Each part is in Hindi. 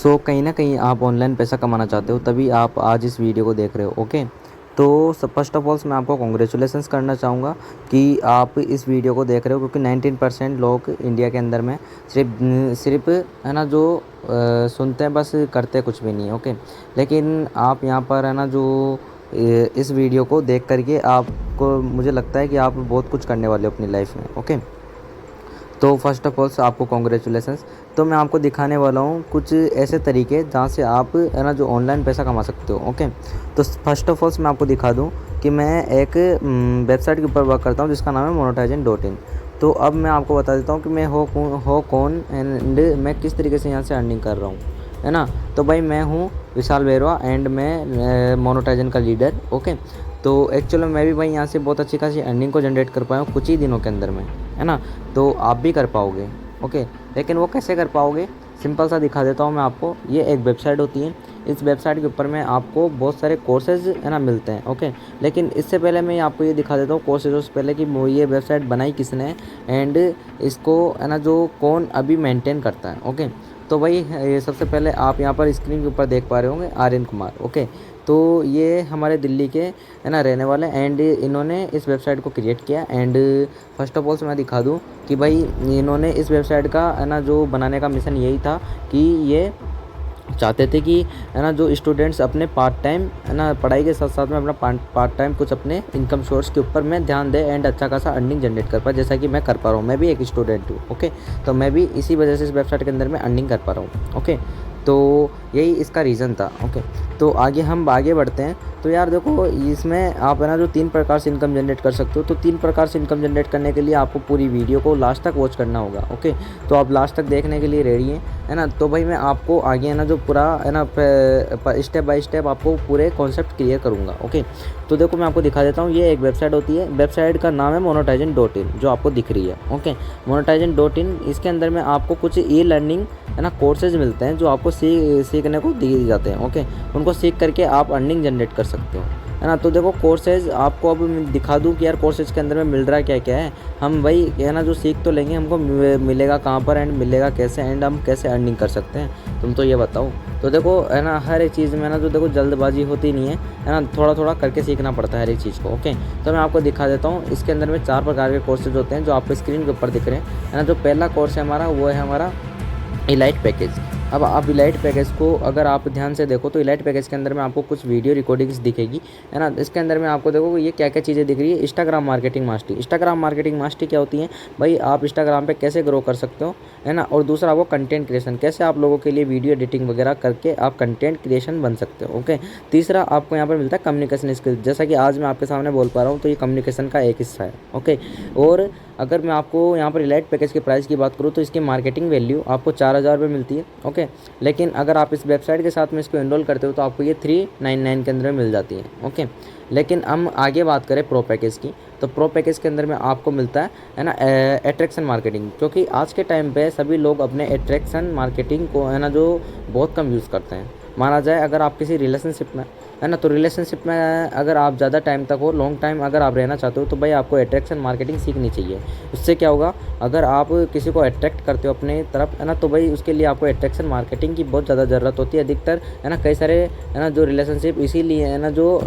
सो कहीं न कहीं आप ऑनलाइन पैसा कमाना चाहते हो, तभी आप आज इस वीडियो को देख रहे हो, ओके। तो फर्स्ट ऑफ ऑल मैं आपको कांग्रेचुलेशंस करना चाहूँगा कि आप इस वीडियो को देख रहे हो, क्योंकि 19% लोग इंडिया के अंदर में सिर्फ है ना जो सुनते हैं, बस करते कुछ भी नहीं है, ओके। लेकिन आप यहाँ पर है ना जो इस वीडियो को देख कर के आपको, मुझे लगता है कि आप बहुत कुछ करने वाले हो अपनी लाइफ में, ओके। तो फर्स्ट ऑफ ऑल आपको कॉन्ग्रेचुलेसन्स। तो मैं आपको दिखाने वाला हूँ कुछ ऐसे तरीके जहाँ से आप है ना जो ऑनलाइन पैसा कमा सकते हो, ओके। तो फर्स्ट ऑफ ऑल मैं आपको दिखा दूँ कि मैं एक वेबसाइट के ऊपर वर्क करता हूँ जिसका नाम है monetizing.in। तो अब मैं आपको बता देता हूँ कि मैं हो कौन एंड मैं किस तरीके से यहाँ से अर्निंग कर रहा हूँ, है ना। तो भाई मैं हूँ विशाल बेरवा एंड मैं मोनेटाइजेशन का लीडर, ओके। तो एक्चुअली मैं भी भाई यहाँ से बहुत अच्छी खासी अर्निंग को जनरेट कर पाया हूँ कुछ ही दिनों के अंदर में, है ना। तो आप भी कर पाओगे, ओके। लेकिन वो कैसे कर पाओगे, सिंपल सा दिखा देता हूँ मैं आपको। ये एक वेबसाइट होती है, इस वेबसाइट के ऊपर में आपको बहुत सारे कोर्सेज है ना मिलते हैं, ओके। लेकिन इससे पहले मैं आपको ये दिखा देता हूँ कोर्सेज से पहले कि ये वेबसाइट बनाई किसने है एंड इसको है ना जो कौन अभी मेंटेन करता है, ओके। तो भाई ये सबसे पहले आप यहाँ पर स्क्रीन के ऊपर देख पा रहे होंगे आर्यन कुमार, ओके। तो ये हमारे दिल्ली के है ना रहने वाले एंड इन्होंने इस वेबसाइट को क्रिएट किया। एंड फर्स्ट ऑफ ऑल मैं दिखा दूँ कि भाई इन्होंने इस वेबसाइट का है ना जो बनाने का मिशन यही था कि ये चाहते थे कि है ना जो स्टूडेंट्स अपने पार्ट टाइम है ना पढ़ाई के साथ साथ में अपना पार्ट टाइम कुछ अपने इनकम सोर्स के ऊपर में ध्यान दे एंड अच्छा खासा अर्निंग जनरेट कर पाए, जैसा कि मैं कर पा रहा हूँ। मैं भी एक स्टूडेंट हूँ, ओके। तो मैं भी इसी वजह से इस वेबसाइट के अंदर में अर्निंग कर पा रहा हूँ, ओके। तो यही इसका रीज़न था, ओके। तो हम आगे बढ़ते हैं। तो यार देखो, इसमें आप है ना जो 3 प्रकार से इनकम जनरेट कर सकते हो। तो 3 प्रकार से इनकम जनरेट करने के लिए आपको पूरी वीडियो को लास्ट तक वॉच करना होगा, ओके। तो आप लास्ट तक देखने के लिए रेडी हैं, है ना। तो भाई मैं आपको आगे है ना जो पूरा है ना स्टेप बाय स्टेप आपको पूरे कॉन्सेप्ट क्लियर करूँगा, ओके। तो देखो मैं आपको दिखा देता हूँ, ये एक वेबसाइट होती है, वेबसाइट का नाम है monetizing.in जो आपको दिख रही है, ओके। monetizing.in, इसके अंदर में आपको कुछ ई लर्निंग है ना कोर्सेज मिलते हैं जो आपको सीखने को दिए जाते हैं, ओके। उनको सीख करके आप अर्निंग जनरेट कर सकते हो, है ना। तो देखो कोर्सेज आपको अब मैं दिखा दूं कि यार कोर्सेज के अंदर में मिल रहा है क्या क्या है। हम भाई है ना जो सीख तो लेंगे, हमको मिलेगा कहाँ पर एंड मिलेगा कैसे एंड हम कैसे अर्निंग कर सकते हैं, तुम तो ये बताओ। तो देखो है ना हर एक चीज़ में ना जो देखो जल्दबाजी होती नहीं है ना, थोड़ा थोड़ा करके सीखना पड़ता है हर एक चीज़ को, ओके। तो मैं आपको दिखा देता हूँ। इसके अंदर में 4 प्रकार के कोर्सेज होते हैं जो आपको स्क्रीन के ऊपर दिख रहे हैं, है ना। जो पहला कोर्स है हमारा, वो है हमारा इलाइट पैकेज। अब आप इलाइट पैकेज को अगर आप ध्यान से देखो तो इलाइट पैकेज के अंदर में आपको कुछ वीडियो रिकॉर्डिंग्स दिखेगी, है ना। इसके अंदर में आपको देखो ये क्या क्या चीज़ें दिख रही है। Instagram marketing mastery. Instagram marketing mastery क्या होती है भाई, आप इंस्टाग्राम पे कैसे ग्रो कर सकते हो, है ना। और दूसरा आपको कंटेंट क्रिएशन, कैसे आप लोगों के लिए वीडियो एडिटिंग वगैरह करके आप कंटेंट क्रिएशन बन सकते हो, ओके। तीसरा आपको यहाँ पर मिलता है कम्युनिकेशन स्किल्स, जैसा कि आज मैं आपके सामने बोल पा रहा हूँ, तो ये कम्युनिकेशन का एक हिस्सा है, ओके। और अगर मैं आपको यहाँ पर इलाइट पैकेज के प्राइस की बात करूँ तो इसकी मार्केटिंग वैल्यू आपको 4000 रुपये मिलती है, ओके। लेकिन अगर आप इस वेबसाइट के साथ में इसको एनरोल करते हो तो आपको ये 399 के अंदर में मिल जाती है, ओके। लेकिन हम आगे बात करें प्रो पैकेज की, तो प्रो पैकेज के अंदर में आपको मिलता है ना एट्रैक्शन मार्केटिंग, क्योंकि आज के टाइम पे सभी लोग अपने एट्रैक्शन मार्केटिंग को है ना जो बहुत कम यूज़ करते हैं। माना जाए अगर आप किसी रिलेशनशिप में, है ना, तो रिलेशनशिप में अगर आप ज़्यादा टाइम तक हो, लॉन्ग टाइम अगर आप रहना चाहते हो, तो भाई आपको अट्रैक्शन मार्केटिंग सीखनी चाहिए। उससे क्या होगा, अगर आप किसी को अट्रैक्ट करते हो अपने तरफ, है ना, तो भाई उसके लिए आपको अट्रैक्शन मार्केटिंग की बहुत ज़्यादा ज़रूरत होती है अधिकतर, है ना। कई सारे है ना जो रिलेशनशिप इसीलिए है ना जो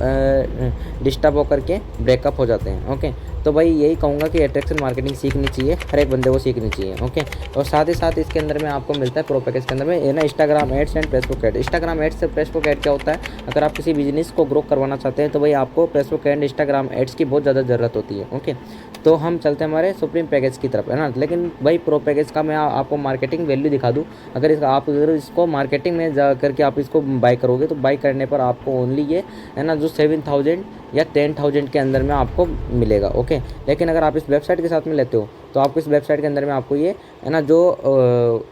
डिस्टर्ब होकर के ब्रेकअप हो जाते हैं, ओके। तो भाई यही कहूँगा कि अट्रैक्शन मार्केटिंग सीखनी चाहिए, हर एक बंदे को सीखनी चाहिए, ओके। और साथ ही साथ इसके अंदर में आपको मिलता है प्रो पैकेज के अंदर में है ना Instagram ads and Facebook ad. Instagram ads से फेसबुक एड क्या होता है, अगर आप किसी बिजनेस को ग्रो करवाना चाहते हैं तो भाई आपको फेसबुक एंड इंस्टाग्राम एड्स की बहुत ज़्यादा ज़रूरत होती है, ओके। तो हम चलते हैं हमारे सुप्रीम पैकेज की तरफ, है ना। लेकिन भाई प्रो पैकेज का मैं आपको मार्केटिंग वैल्यू दिखा दूँ। अगर आप अगर इसको मार्केटिंग में जा करके आप इसको बाय करोगे तो बाय करने पर आपको ओनली ये है ना जो 7000 या 10,000 के अंदर में आपको मिलेगा, ओके। लेकिन अगर आप इस वेबसाइट के साथ में लेते हो तो आपको इस वेबसाइट के अंदर में आपको ये है ना जो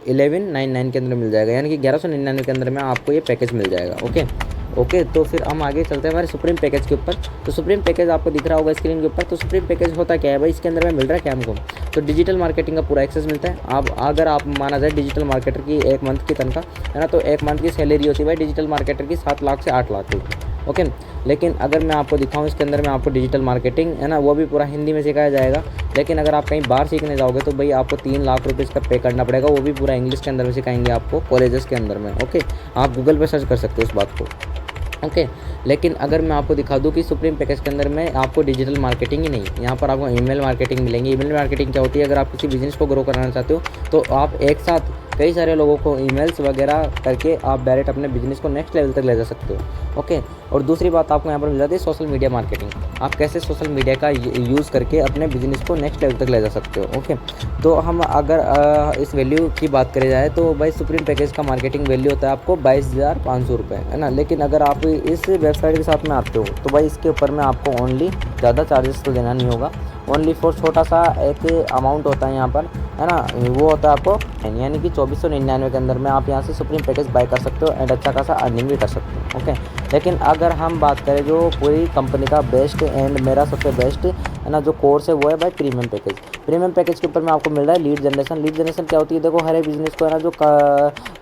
1199 के अंदर मिल जाएगा, यानी कि 1199 के अंदर में आपको ये पैकेज मिल जाएगा, ओके। तो फिर हम आगे चलते हैं हमारे सुप्रीम पैकेज के ऊपर। तो सुप्रीम पैकेज आपको दिख रहा होगा स्क्रीन के ऊपर। तो सुप्रीम पैकेज होता क्या है भाई, इसके अंदर में मिल रहा है क्या हमको, तो डिजिटल मार्केटिंग का पूरा एक्सेस मिलता है। आप अगर आप माना जाए डिजिटल मार्केटर की 1 मंथ की तनख्वाह, है ना, तो 1 मंथ की सैलरी होती है भाई डिजिटल मार्केटर की 7 लाख से 8 लाख रुपये, ओके। लेकिन अगर मैं आपको दिखाऊँ इसके अंदर मैं आपको डिजिटल मार्केटिंग है ना, वो भी पूरा हिंदी में सिखाया जाएगा। लेकिन अगर आप कहीं बाहर सीखने जाओगे तो भाई आपको 3 लाख रुपए इसका पे करना पड़ेगा, वो भी पूरा इंग्लिश के अंदर में सिखाएंगे आपको कॉलेजेस के अंदर में। ओके, आप गूगल पे सर्च कर सकते हो इस बात को। ओके। लेकिन अगर मैं आपको दिखा दूँ कि सुप्रीम पैकेज के अंदर में आपको डिजिटल मार्केटिंग ही नहीं, यहाँ पर आपको ईमेल मार्केटिंग मिलेंगी। ईमेल मार्केटिंग क्या होती है, अगर आप किसी बिज़नेस को ग्रो कराना चाहते हो तो आप एक साथ कई सारे लोगों को ईमेल्स वगैरह करके आप डायरेक्ट अपने बिज़नेस को नेक्स्ट लेवल तक ले जा सकते हो। ओके। और दूसरी बात आपको यहाँ पर मिल जाती है सोशल मीडिया मार्केटिंग। आप कैसे सोशल मीडिया का यूज़ करके अपने बिज़नेस को नेक्स्ट लेवल तक ले जा सकते हो। ओके। तो हम अगर इस वैल्यू की बात करी जाए तो भाई सुप्रीम पैकेज का मार्केटिंग वैल्यू होता है आपको 22,500 रुपये, है ना। लेकिन अगर आप इस वेबसाइट के साथ में आते हो तो भाई इसके ऊपर में आपको ओनली ज़्यादा चार्जेस तो देना नहीं होगा। ओनली फॉर छोटा सा एक अमाउंट होता है यहाँ पर, है ना, वो होता है आपको यानी कि 2499 के अंदर में आप यहाँ से सुप्रीम पैकेज बाय कर सकते हो एंड अच्छा खासा अर्निंग भी कर सकते हो। ओके। लेकिन अगर हम बात करें जो पूरी कंपनी का बेस्ट एंड मेरा सबसे बेस्ट है ना जो कोर्स है वो है भाई प्रीमियम पैकेज। प्रीमियम पैकेज के ऊपर में आपको मिल रहा है लीड जनरेशन। लीड जनरेशन क्या होती है, देखो हर एक बिजनेस को है ना जो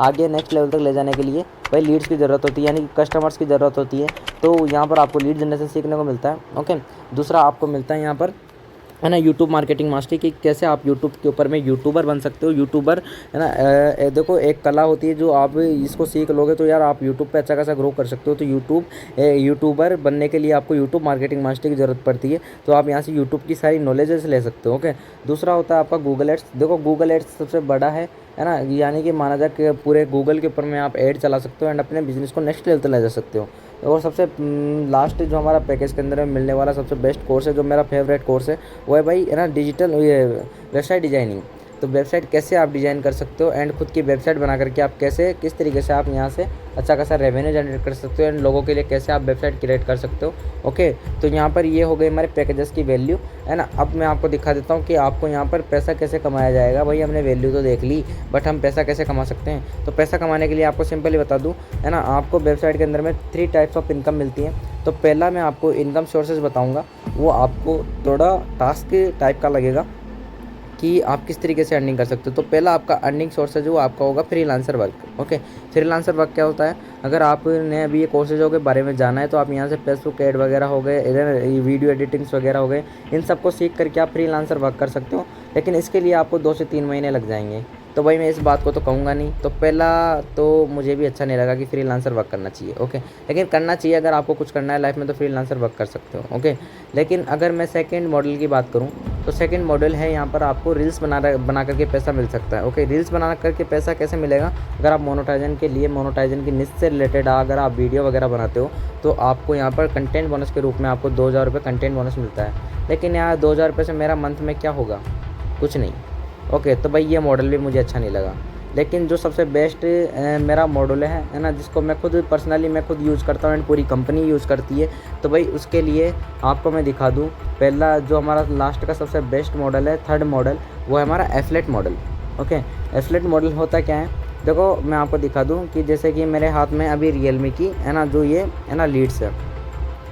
आगे नेक्स्ट लेवल तक ले जाने के लिए भाई लीड्स की ज़रूरत होती है, यानी कि कस्टमर्स की ज़रूरत होती है। तो यहाँ पर आपको लीड जनरेशन सीखने को मिलता है। ओके। दूसरा आपको मिलता है यहाँ पर है ना यूट्यूब मार्केटिंग मास्टरी कि कैसे आप यूट्यूब के ऊपर में यूट्यूबर बन सकते हो। यूट्यूबर है ना देखो एक कला होती है जो आप इसको सीख लोगे तो यार आप यूट्यूब पे अच्छा खासा ग्रो कर सकते हो। तो यूट्यूबर बनने के लिए आपको यूट्यूब मार्केटिंग मास्टरी की ज़रूरत पड़ती है। तो आप यहाँ से यूट्यूब की सारी नॉलेजेस ले सकते हो। ओके। दूसरा होता है आपका गूगल एड्स। देखो गूगल एड्स सबसे बड़ा है ना, यानी कि माना जाए कि पूरे गूगल के ऊपर में आप ऐड चला सकते हो एंड अपने बिजनेस को नेक्स्ट लेवल तक ले जा सकते हो। और सबसे लास्ट जो हमारा पैकेज के अंदर में मिलने वाला सबसे बेस्ट कोर्स है जो मेरा फेवरेट कोर्स है वो है भाई है ना डिजिटल ये वेबसाइट डिजाइनिंग। तो वेबसाइट कैसे आप डिज़ाइन कर सकते हो एंड खुद की वेबसाइट बना करके आप कैसे किस तरीके से आप यहाँ से अच्छा खासा रेवेन्यू जनरेट कर सकते हो एंड लोगों के लिए कैसे आप वेबसाइट क्रिएट कर सकते हो। ओके। तो यहाँ पर ये हो गई हमारे पैकेजेस की वैल्यू, है ना। अब मैं आपको दिखा देता हूँ कि आपको यहाँ पर पैसा कैसे कमाया जाएगा। भाई हमने वैल्यू तो देख ली बट हम पैसा कैसे कमा सकते हैं। तो पैसा कमाने के लिए आपको सिंपली बता दूँ, है ना, आपको वेबसाइट के अंदर में 3 टाइप्स ऑफ इनकम मिलती है। तो पहला मैं आपको इनकम सोर्सेज बताऊँगा, वो आपको थोड़ा टास्क टाइप का लगेगा कि आप किस तरीके से अर्निंग कर सकते हो। तो पहला आपका अर्निंग सोर्स है जो आपका होगा freelancer work. Okay. Freelancer work क्या होता है, अगर आपने अभी ये कोर्सेजों के बारे में जाना है तो आप यहाँ से फेसबुक ऐड वगैरह हो गए, इधर वीडियो एडिटिंग्स वगैरह हो गए, इन सबको सीख करके आप फ्रीलांसर वर्क कर सकते हो। लेकिन इसके लिए आपको 2 से 3 महीने लग जाएंगे। तो भाई मैं इस बात को तो कहूँगा नहीं। तो पहला तो मुझे भी अच्छा नहीं लगा कि फ्रीलांसर वर्क करना चाहिए। ओके। लेकिन करना चाहिए, अगर आपको कुछ करना है लाइफ में तो फ्रीलांसर वर्क कर सकते हो। ओके। लेकिन अगर मैं सेकंड मॉडल की बात करूँ तो सेकंड मॉडल है यहाँ पर आपको रील्स बना करके पैसा मिल सकता है। ओके। रील्स बना करके पैसा कैसे मिलेगा, अगर आप मोनेटाइजेशन के लिए मोनेटाइजेशन की निश से रिलेटेड अगर आप वीडियो वगैरह बनाते हो तो आपको यहाँ पर कंटेंट बोनस के रूप में आपको 2,000 रुपये कंटेंट बोनस मिलता है। लेकिन यहाँ 2,000 रुपये से मेरा मंथ में क्या होगा, कुछ नहीं। ओके। तो भाई ये मॉडल भी मुझे अच्छा नहीं लगा। लेकिन जो सबसे बेस्ट मेरा मॉडल है ना, जिसको मैं खुद पर्सनली मैं खुद यूज़ करता हूँ एंड पूरी कंपनी यूज़ करती है, तो भाई उसके लिए आपको मैं दिखा दूँ। पहला जो हमारा लास्ट का सबसे बेस्ट मॉडल है, थर्ड मॉडल, वो है हमारा affiliate model. Okay. Affiliate model होता क्या है, देखो मैं आपको दिखा दूँ कि जैसे कि मेरे हाथ में अभी रियलमी की है ना जो ये है ना लीड्स है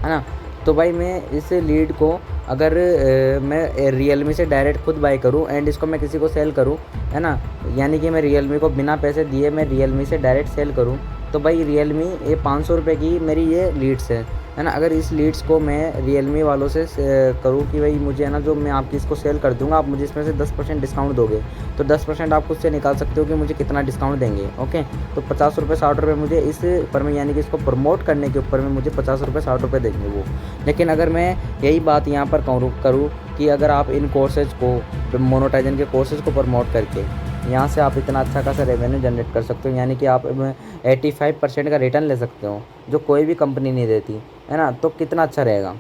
ना। तो भाई मैं इस लीड को अगर मैं रियलमी से डायरेक्ट खुद बाय करूं एंड इसको मैं किसी को सेल करूं, है ना, यानी कि मैं रियलमी को बिना पैसे दिए मैं रियलमी से डायरेक्ट सेल करूं, तो भाई रियलमी ये 500 रुपये की मेरी ये लीड्स है ना। अगर इस लीड्स को मैं रियलमी वालों से करूँ कि भाई मुझे है ना जो मैं आपकी इसको सेल कर दूंगा, आप मुझे इसमें से 10% डिस्काउंट दोगे, तो 10% आप खुद से निकाल सकते हो कि मुझे कितना डिस्काउंट देंगे। ओके। तो 50 रुपये 60 रुपये मुझे इस पर में यानी कि इसको प्रमोट करने के ऊपर में मुझे 50 रुपये 60 रुपये देंगे वो। लेकिन अगर मैं यही बात यहाँ पर करूँ कि अगर आप इन कोर्सेज को मोनेटाइजेशन के कोर्सेज को प्रमोट करके यहाँ से आप इतना अच्छा खासा रेवेन्यू जनरेट कर सकते हो, यानी कि आप 85% का रिटर्न ले सकते हो जो कोई भी कंपनी नहीं देती, है ना। तो कितना अच्छा रहेगा,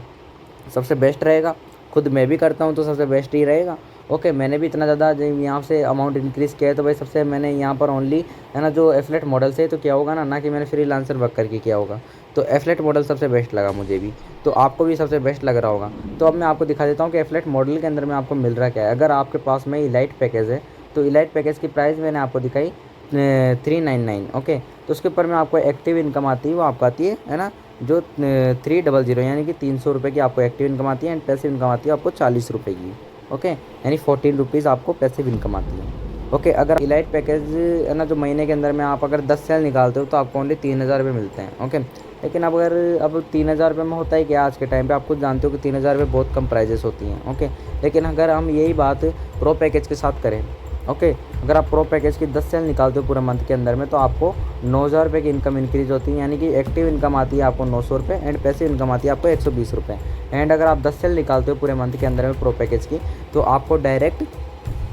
सबसे बेस्ट रहेगा। खुद मैं भी करता हूँ तो सबसे बेस्ट ही रहेगा। ओके। मैंने भी इतना ज़्यादा यहाँ से अमाउंट इंक्रीज़ किया है तो भाई सबसे मैंने यहाँ पर ओनली है ना जो एफिलिएट मॉडल से तो क्या होगा ना कि मैंने फ्रीलांसर वर्क करके किया होगा। तो एफिलिएट मॉडल सबसे बेस्ट लगा मुझे भी, तो आपको भी सबसे बेस्ट लग रहा होगा। तो अब मैं आपको दिखा देता हूँ कि एफिलिएट मॉडल के अंदर में आपको मिल रहा क्या है। अगर आपके पास में इलाइट पैकेज है तो इलाइट पैकेज की प्राइस मैंने आपको दिखाई 399। ओके। तो उसके ऊपर में आपको एक्टिव इनकम आती है, वो आपको आती है ना जो 300 यानी कि 300 रुपये की आपको एक्टिव इनकम आती है एंड पैसिव इनकम आती है आपको 40 रुपये की। ओके। यानी 14 रुपीज़ आपको पैसिव इनकम आती है। ओके। अगर इलाइट पैकेज है ना जो महीने के अंदर में आप अगर 10 सेल निकालते हो तो आपको ओनली 3,000 रुपये मिलते हैं। ओके। लेकिन अब 3,000 रुपये में होता है क्या आज के टाइम पे, आप खुद जानते हो कि 3,000 रुपये बहुत कम प्राइजेस होती हैं। ओके, लेकिन अगर हम यही बात प्रो पैकेज के साथ करें, ओके, अगर आप प्रो पैकेज की 10 सेल निकालते हो पूरे मंथ के अंदर में, तो आपको 9,000 रुपये की इनकम इंक्रीज होती है, यानी कि एक्टिव इनकम आती है आपको 900 रुपये एंड पैसिव इनकम आती है आपको 120 रुपये। एंड अगर आप 10 सेल निकालते हो पूरे मंथ के अंदर में प्रो पैकेज की, तो आपको डायरेक्ट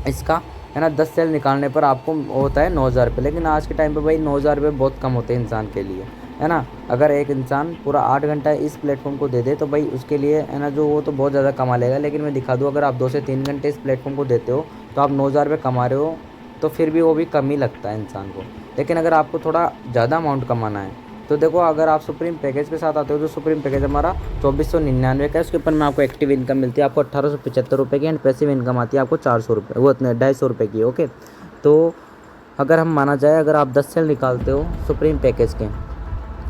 इसका है ना 10 सेल निकालने पर आपको होता है 9,000 रुपये। लेकिन आज के टाइम पे भाई 9,000 रुपये बहुत कम होते हैं इंसान के लिए, है ना। अगर एक इंसान पूरा 8 घंटा इस प्लेटफॉर्म को दे दे तो भाई उसके लिए है ना जो वो तो बहुत ज़्यादा कमा लेगा। लेकिन मैं दिखा दूँ, अगर आप 2 से 3 घंटे इस प्लेटफॉर्म को देते हो तो आप 9,000 रुपये कमा रहे हो, तो फिर भी वो भी कम ही लगता है इंसान को। लेकिन अगर आपको थोड़ा ज़्यादा अमाउंट कमाना है तो देखो, अगर आप सुप्रीम पैकेज के साथ आते हो, जो सुप्रीम पैकेज हमारा 2499 का है, उसके ऊपर में आपको एक्टिव इनकम मिलती है आपको 1875 रुपये की एंड पैसिव इनकम आती है आपको 400 रुपये, वो 250 रुपये की। ओके, तो अगर हम माना जाए, अगर आप 10 सेल निकालते हो सुप्रीम पैकेज के,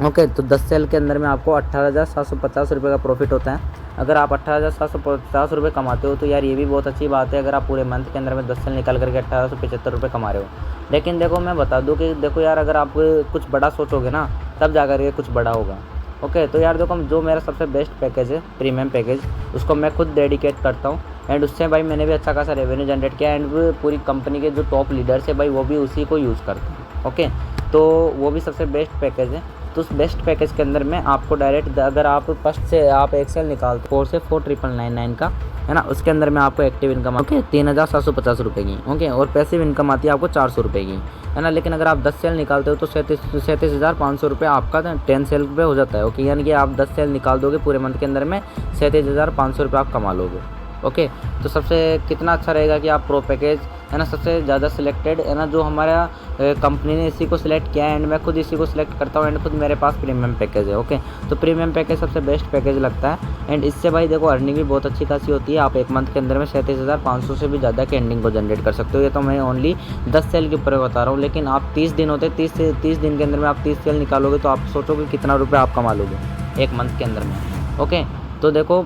ओके, तो 10 सेल के अंदर में आपको 18,750 रुपये का प्रॉफिट होता है। अगर आप 18,750 रुपये कमाते हो तो यार ये भी बहुत अच्छी बात है, अगर आप पूरे मंथ के अंदर में 10 सेल निकाल करके 1875 रुपये कमा रहे हो। लेकिन देखो, मैं बता दूं कि देखो यार, अगर आप कुछ बड़ा सोचोगे ना, तब जा कर के कुछ बड़ा होगा। ओके, तो यार देखो, जो मेरा सबसे बेस्ट पैकेज है प्रीमियम पैकेज, उसको मैं खुद डेडिकेट करता हूँ एंड उससे भाई मैंने भी अच्छा खासा रेवेन्यू जनरेट किया एंड पूरी कंपनी के जो टॉप लीडर्स है भाई वो भी उसी को यूज़ करते हैं। ओके, तो वो भी सबसे बेस्ट पैकेज है। तो उस बेस्ट पैकेज के अंदर में आपको डायरेक्ट, अगर आप फर्स्ट से आप एक्सेल निकालते 4 से 4,999 का, है ना, उसके अंदर में आपको एक्टिव इनकम ओके 3,750 रुपये की, ओके, और पैसिव इनकम आती है आपको 400 रुपये की, है ना। लेकिन अगर आप 10 सेल निकालते हो तो 37,500 रुपये आपका 10 सेल पे हो जाता है। ओके, यानी कि आप 10 सेल निकाल दोगे पूरे मंथ के अंदर में 37,500 रुपये आप कमा लोगे। ओके, तो सबसे कितना अच्छा रहेगा कि आप प्रो पैकेज, है ना, सबसे ज़्यादा सिलेक्टेड, है ना, जो हमारा कंपनी ने इसी को सिलेक्ट किया है एंड मैं खुद इसी को सिलेक्ट करता हूँ एंड खुद मेरे पास प्रीमियम पैकेज है। ओके, तो प्रीमियम पैकेज सबसे बेस्ट पैकेज लगता है एंड इससे भाई देखो अर्निंग भी बहुत अच्छी खासी होती है। आप एक मंथ के अंदर में 37,500 से भी ज़्यादा की अर्निंग को जनरेट कर सकते हो। ये तो मैं ओनली 10 सेल के ऊपर बता रहा हूँ, लेकिन आप 30 दिन होते हैं, 30 दिन के अंदर में आप 30 सेल निकालोगे तो आप सोचोगे कितना रुपये आप कमा लोगे एक मंथ के अंदर में। ओके, तो देखो,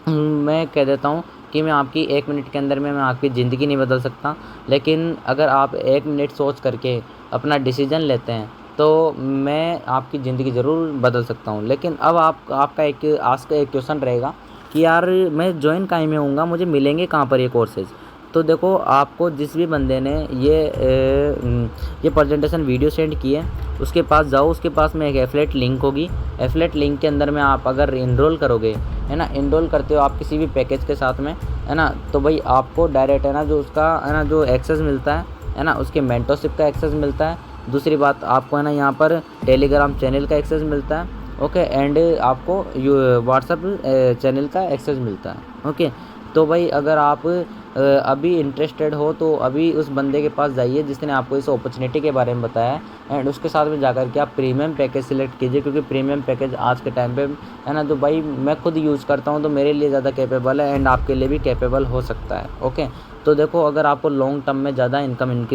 मैं कह देता हूँ कि मैं आपकी 1 मिनट के अंदर में मैं आपकी ज़िंदगी नहीं बदल सकता, लेकिन अगर आप 1 मिनट सोच करके अपना डिसीजन लेते हैं तो मैं आपकी ज़िंदगी ज़रूर बदल सकता हूँ। लेकिन अब आपका एक क्वेश्चन रहेगा कि यार मैं ज्वाइन कहाँ में होऊंगा, मुझे मिलेंगे कहाँ पर ये कोर्सेज़। तो देखो, आपको जिस भी बंदे ने ये प्रेजेंटेशन वीडियो सेंड की है उसके पास जाओ, उसके पास में एक एफिलिएट लिंक होगी। एफिलिएट लिंक के अंदर में आप अगर इनरोल करोगे, है ना, इनरोल करते हो आप किसी भी पैकेज के साथ में, है ना, तो भाई आपको डायरेक्ट, है ना, जो उसका, है ना, जो एक्सेस मिलता है ना, उसके मेंटरशिप का एक्सेस मिलता है। दूसरी बात आपको, है ना, यहाँ पर टेलीग्राम चैनल का एक्सेस मिलता है। ओके, एंड आपको व्हाट्सएप चैनल का एक्सेस मिलता है। ओके, तो भाई अगर आप अभी इंटरेस्टेड हो तो अभी उस बंदे के पास जाइए जिसने आपको इस अपॉर्चुनिटी के बारे में बताया है एंड उसके साथ में जाकर के आप प्रीमियम पैकेज सिलेक्ट कीजिए, क्योंकि प्रीमियम पैकेज आज के टाइम पे, है ना, जो भाई मैं खुद यूज़ करता हूँ तो मेरे लिए ज़्यादा कैपेबल है एंड आपके लिए भी कैपेबल हो सकता है। ओके, तो देखो, अगर आपको लॉन्ग टर्म में ज़्यादा इनकम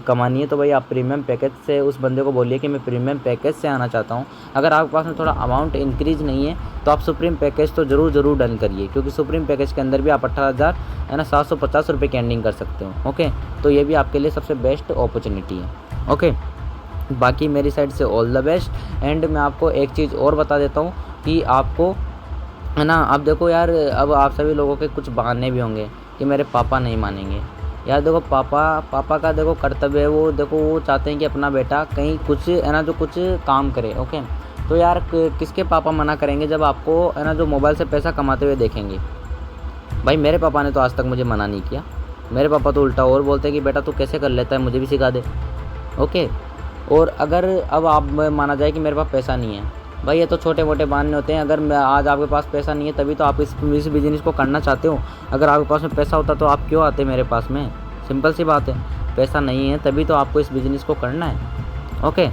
कमानी है तो भाई आप प्रीमियम पैकेज से उस बंदे को बोलिए कि मैं प्रीमियम पैकेज से आना चाहता हूँ। अगर आपके पास में थोड़ा अमाउंट इंक्रीज नहीं है तो आप सुप्रीम पैकेज तो ज़रूर डन करिए, क्योंकि सुप्रीम पैकेज के अंदर भी आप 18,750 रुपये की अर्निंग कर सकते हो। ओके, तो ये भी आपके लिए सबसे बेस्ट अपॉर्चुनिटी है। ओके, बाकी मेरी साइड से ऑल द बेस्ट। एंड मैं आपको एक चीज़ और बता देता हूँ कि आपको, है ना, अब देखो यार, अब आप सभी लोगों के कुछ बहाने भी होंगे कि मेरे पापा नहीं मानेंगे। यार देखो, पापा का देखो कर्तव्य है, वो देखो वो चाहते हैं कि अपना बेटा कहीं कुछ, है ना, जो कुछ काम करे। ओके, तो यार किसके पापा मना करेंगे जब आपको, है ना, जो मोबाइल से पैसा कमाते हुए देखेंगे। भाई मेरे पापा ने तो आज तक मुझे मना नहीं किया। मेरे पापा तो उल्टा और बोलते हैं कि बेटा तू कैसे कर लेता है, मुझे भी सिखा दे। ओके, और अगर अब आप माना जाए कि मेरे पास पैसा नहीं है, भाई ये तो छोटे मोटे बहाने होते हैं। अगर आज आपके पास पैसा नहीं है तभी तो आप इस बिज़नेस को करना चाहते हो। अगर आपके पास में पैसा होता तो आप क्यों आते मेरे पास में? सिंपल सी बात है, पैसा नहीं है तभी तो आपको इस बिज़नेस को करना है। ओके,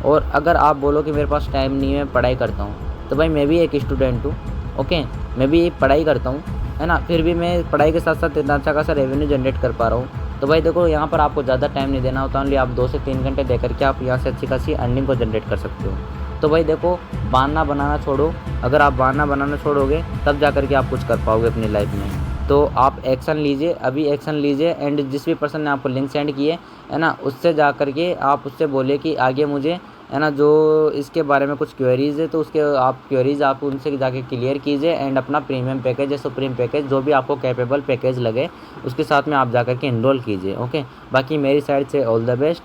और अगर आप बोलो कि मेरे पास टाइम नहीं है, मैं पढ़ाई करता हूँ, तो भाई मैं भी एक स्टूडेंट हूँ। ओके, मैं भी पढ़ाई करता हूँ, है ना, फिर भी मैं पढ़ाई के साथ साथ इतना अच्छा खासा रेवेन्यू जनरेट कर पा रहा हूँ। तो भाई देखो, यहाँ पर आपको ज़्यादा टाइम नहीं देना होता, ओनली आप 2 से 3 घंटे दे करके आप यहाँ से अच्छी खासी अर्निंग को जनरेट कर सकते हो। तो भाई देखो, बहाना बनाना छोड़ो। अगर आप बहाना बनाना छोड़ोगे तब जा करके आप कुछ कर पाओगे अपनी लाइफ में। तो आप एक्शन लीजिए, अभी एक्शन लीजिए एंड जिस भी पर्सन ने आपको लिंक सेंड किए, है ना, उससे जा करके आप उससे बोलिए कि आगे मुझे है ना। जो इसके बारे में कुछ क्वेरीज़ है तो उसके आप क्वेरीज़ आप उनसे जाके क्लियर कीजिए एंड अपना प्रीमियम पैकेज या सुप्रीम पैकेज जो भी आपको कैपेबल पैकेज लगे उसके साथ में आप जा कर के इनरोल कीजिए। ओके, बाकी मेरी साइड से ऑल द बेस्ट।